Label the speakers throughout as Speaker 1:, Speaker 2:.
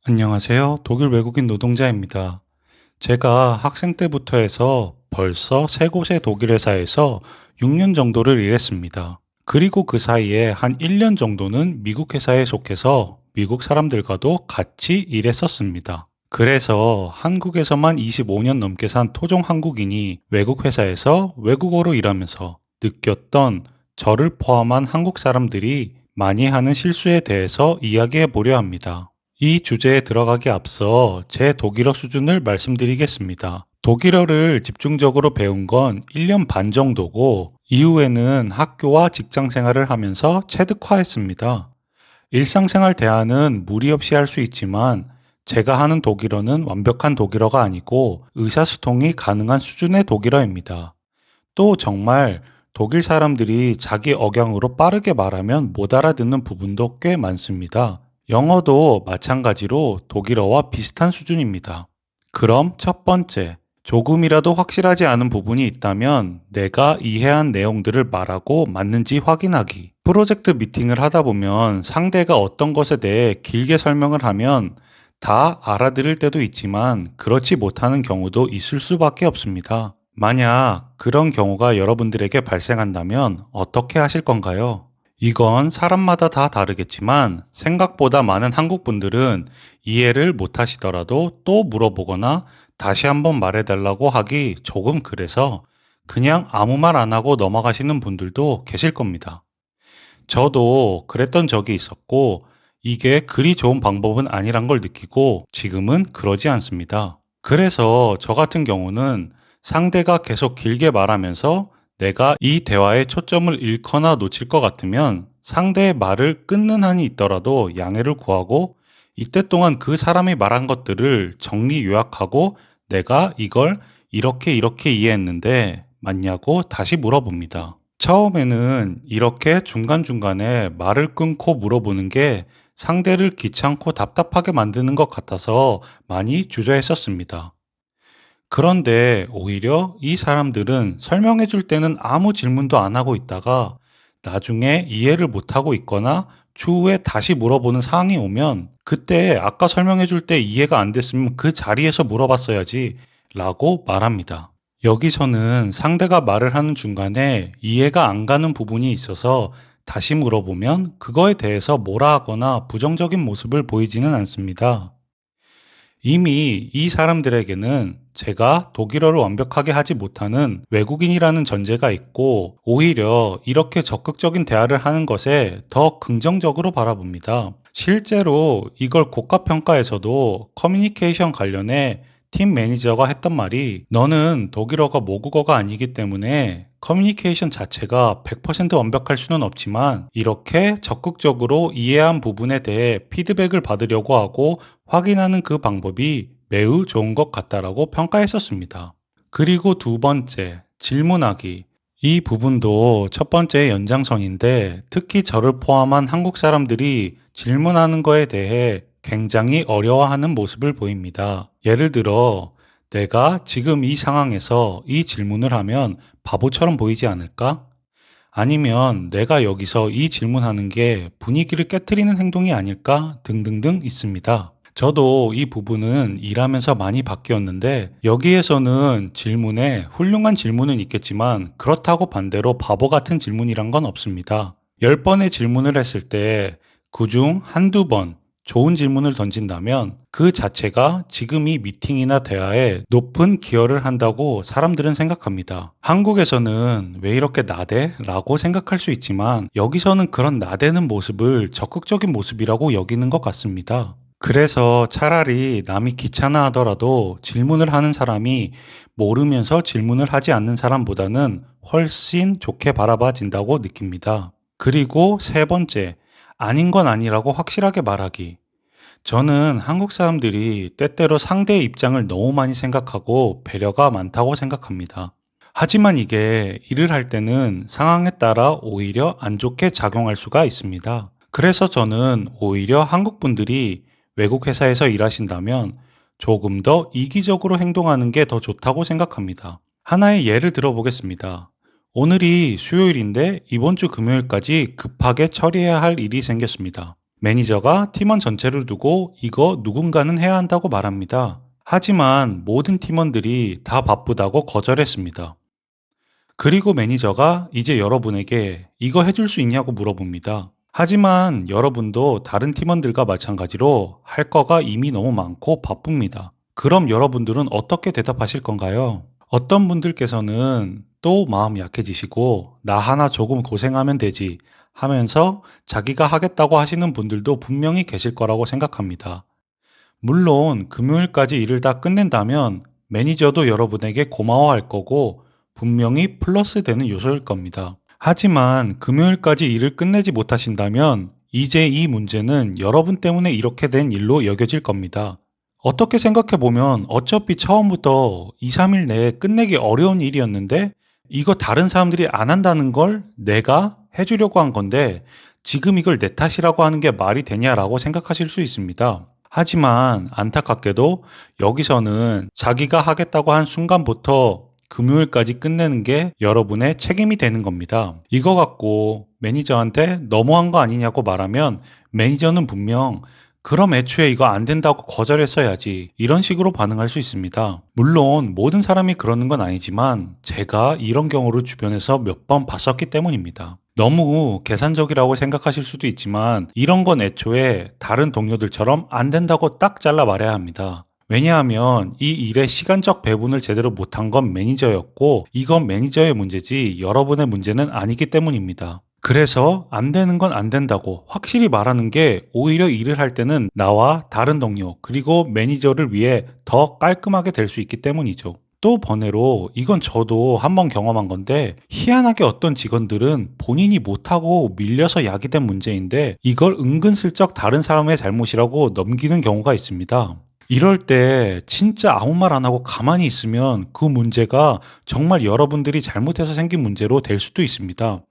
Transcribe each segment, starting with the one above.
Speaker 1: 안녕하세요. 독일 외국인 노동자입니다. 제가 학생 때부터 해서 벌써 세 곳의 독일 회사에서 6년 정도를 일했습니다. 그리고 그 사이에 한 1년 정도는 미국 회사에 속해서 미국 사람들과도 같이 일했었습니다. 그래서 한국에서만 25년 넘게 산 토종 한국인이 외국 회사에서 외국어로 일하면서 느꼈던 저를 포함한 한국 사람들이 많이 하는 실수에 대해서 이야기해 보려 합니다. 이 주제에 들어가기 앞서 제 독일어 수준을 말씀드리겠습니다. 독일어를 집중적으로 배운 건 1년 반 정도고, 이후에는 학교와 직장 생활을 하면서 체득화했습니다. 일상생활 대화는 무리 없이 할 수 있지만, 제가 하는 독일어는 완벽한 독일어가 아니고 의사소통이 가능한 수준의 독일어입니다. 또 정말 독일 사람들이 자기 억양으로 빠르게 말하면 못 알아듣는 부분도 꽤 많습니다. 영어도 마찬가지로 독일어와 비슷한 수준입니다. 그럼 첫 번째, 조금이라도 확실하지 않은 부분이 있다면 내가 이해한 내용들을 말하고 맞는지 확인하기. 프로젝트 미팅을 하다 보면 상대가 어떤 것에 대해 길게 설명을 하면 다 알아들을 때도 있지만 그렇지 못하는 경우도 있을 수밖에 없습니다. 만약 그런 경우가 여러분들에게 발생한다면 어떻게 하실 건가요? 이건 사람마다 다 다르겠지만 생각보다 많은 한국 분들은 이해를 못 하시더라도 또 물어보거나 다시 한번 말해달라고 하기 조금 그래서 그냥 아무 말 안 하고 넘어가시는 분들도 계실 겁니다. 저도 그랬던 적이 있었고 이게 그리 좋은 방법은 아니란 걸 느끼고 지금은 그러지 않습니다. 그래서 저 같은 경우는 상대가 계속 길게 말하면서 내가 이 대화의 초점을 잃거나 놓칠 것 같으면 상대의 말을 끊는 한이 있더라도 양해를 구하고 이때 동안 그 사람이 말한 것들을 정리 요약하고 내가 이걸 이렇게 이해했는데 맞냐고 다시 물어봅니다. 처음에는 이렇게 중간중간에 말을 끊고 물어보는 게 상대를 귀찮고 답답하게 만드는 것 같아서 많이 주저했었습니다. 그런데 오히려 이 사람들은 설명해 줄 때는 아무 질문도 안 하고 있다가 나중에 이해를 못 하고 있거나 추후에 다시 물어보는 상황이 오면 그때 아까 설명해 줄 때 이해가 안 됐으면 그 자리에서 물어봤어야지 라고 말합니다. 여기서는 상대가 말을 하는 중간에 이해가 안 가는 부분이 있어서 다시 물어보면 그거에 대해서 뭐라 하거나 부정적인 모습을 보이지는 않습니다. 이미 이 사람들에게는 제가 독일어를 완벽하게 하지 못하는 외국인이라는 전제가 있고 오히려 이렇게 적극적인 대화를 하는 것에 더 긍정적으로 바라봅니다. 실제로 이걸 국가평가에서도 커뮤니케이션 관련해 팀 매니저가 했던 말이 너는 독일어가 모국어가 아니기 때문에 커뮤니케이션 자체가 100% 완벽할 수는 없지만 이렇게 적극적으로 이해한 부분에 대해 피드백을 받으려고 하고 확인하는 그 방법이 매우 좋은 것 같다라고 평가했었습니다. 그리고 두 번째, 질문하기. 이 부분도 첫 번째의 연장선인데 특히 저를 포함한 한국 사람들이 질문하는 거에 대해 굉장히 어려워하는 모습을 보입니다. 예를 들어, 내가 지금 이 상황에서 이 질문을 하면 바보처럼 보이지 않을까? 아니면 내가 여기서 이 질문하는 게 분위기를 깨트리는 행동이 아닐까? 등등등 있습니다. 저도 이 부분은 일하면서 많이 바뀌었는데 여기에서는 질문에 훌륭한 질문은 있겠지만 그렇다고 반대로 바보 같은 질문이란 건 없습니다. 10번의 질문을 했을 때 그중 한두 번 좋은 질문을 던진다면 그 자체가 지금 이 미팅이나 대화에 높은 기여를 한다고 사람들은 생각합니다. 한국에서는 왜 이렇게 나대? 라고 생각할 수 있지만 여기서는 그런 나대는 모습을 적극적인 모습이라고 여기는 것 같습니다. 그래서 차라리 남이 귀찮아 하더라도 질문을 하는 사람이 모르면서 질문을 하지 않는 사람보다는 훨씬 좋게 바라봐진다고 느낍니다. 그리고 세 번째, 아닌 건 아니라고 확실하게 말하기. 저는 한국 사람들이 때때로 상대의 입장을 너무 많이 생각하고 배려가 많다고 생각합니다. 하지만 이게 일을 할 때는 상황에 따라 오히려 안 좋게 작용할 수가 있습니다. 그래서 저는 오히려 한국 분들이 외국 회사에서 일하신다면 조금 더 이기적으로 행동하는 게 더 좋다고 생각합니다. 하나의 예를 들어보겠습니다. 오늘이 수요일인데 이번 주 금요일까지 급하게 처리해야 할 일이 생겼습니다. 매니저가 팀원 전체를 두고 이거 누군가는 해야 한다고 말합니다. 하지만 모든 팀원들이 다 바쁘다고 거절했습니다. 그리고 매니저가 이제 여러분에게 이거 해줄 수 있냐고 물어봅니다. 하지만 여러분도 다른 팀원들과 마찬가지로 할 거가 이미 너무 많고 바쁩니다. 그럼 여러분들은 어떻게 대답하실 건가요? 어떤 분들께서는 또 마음 약해지시고 나 하나 조금 고생하면 되지 하면서 자기가 하겠다고 하시는 분들도 분명히 계실 거라고 생각합니다. 물론 금요일까지 일을 다 끝낸다면 매니저도 여러분에게 고마워할 거고 분명히 플러스 되는 요소일 겁니다. 하지만 금요일까지 일을 끝내지 못하신다면 이제 이 문제는 여러분 때문에 이렇게 된 일로 여겨질 겁니다. 어떻게 생각해 보면 어차피 처음부터 2, 3일 내에 끝내기 어려운 일이었는데 이거 다른 사람들이 안 한다는 걸 내가 해주려고 한 건데 지금 이걸 내 탓이라고 하는 게 말이 되냐라고 생각하실 수 있습니다. 하지만 안타깝게도 여기서는 자기가 하겠다고 한 순간부터 금요일까지 끝내는 게 여러분의 책임이 되는 겁니다. 이거 갖고 매니저한테 너무한 거 아니냐고 말하면 매니저는 분명 그럼 애초에 이거 안 된다고 거절했어야지 이런 식으로 반응할 수 있습니다. 물론 모든 사람이 그러는 건 아니지만 제가 이런 경우를 주변에서 몇 번 봤었기 때문입니다. 너무 계산적이라고 생각하실 수도 있지만 이런 건 애초에 다른 동료들처럼 안 된다고 딱 잘라 말해야 합니다. 왜냐하면 이 일의 시간적 배분을 제대로 못한 건 매니저였고 이건 매니저의 문제지 여러분의 문제는 아니기 때문입니다. 그래서 안 되는 건 안 된다고 확실히 말하는 게 오히려 일을 할 때는 나와 다른 동료 그리고 매니저를 위해 더 깔끔하게 될 수 있기 때문이죠. 또 번외로 이건 저도 한번 경험한 건데 희한하게 어떤 직원들은 본인이 못하고 밀려서 야기된 문제인데 이걸 은근슬쩍 다른 사람의 잘못이라고 넘기는 경우가 있습니다. 이럴 때 진짜 아무 말 안 하고 가만히 있으면 그 문제가 정말 여러분들이 잘못해서 생긴 문제로 될 수도 있습니다.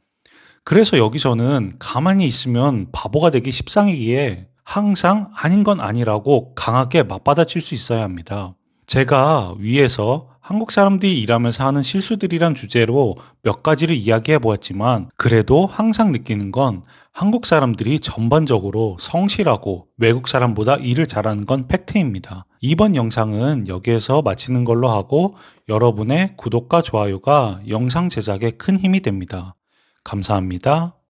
Speaker 1: 그래서 여기서는 가만히 있으면 바보가 되기 십상이기에 항상 아닌 건 아니라고 강하게 맞받아칠 수 있어야 합니다. 제가 위에서 한국 사람들이 일하면서 하는 실수들이란 주제로 몇 가지를 이야기해 보았지만 그래도 항상 느끼는 건 한국 사람들이 전반적으로 성실하고 외국 사람보다 일을 잘하는 건 팩트입니다. 이번 영상은 여기에서 마치는 걸로 하고 여러분의 구독과 좋아요가 영상 제작에 큰 힘이 됩니다. 감사합니다.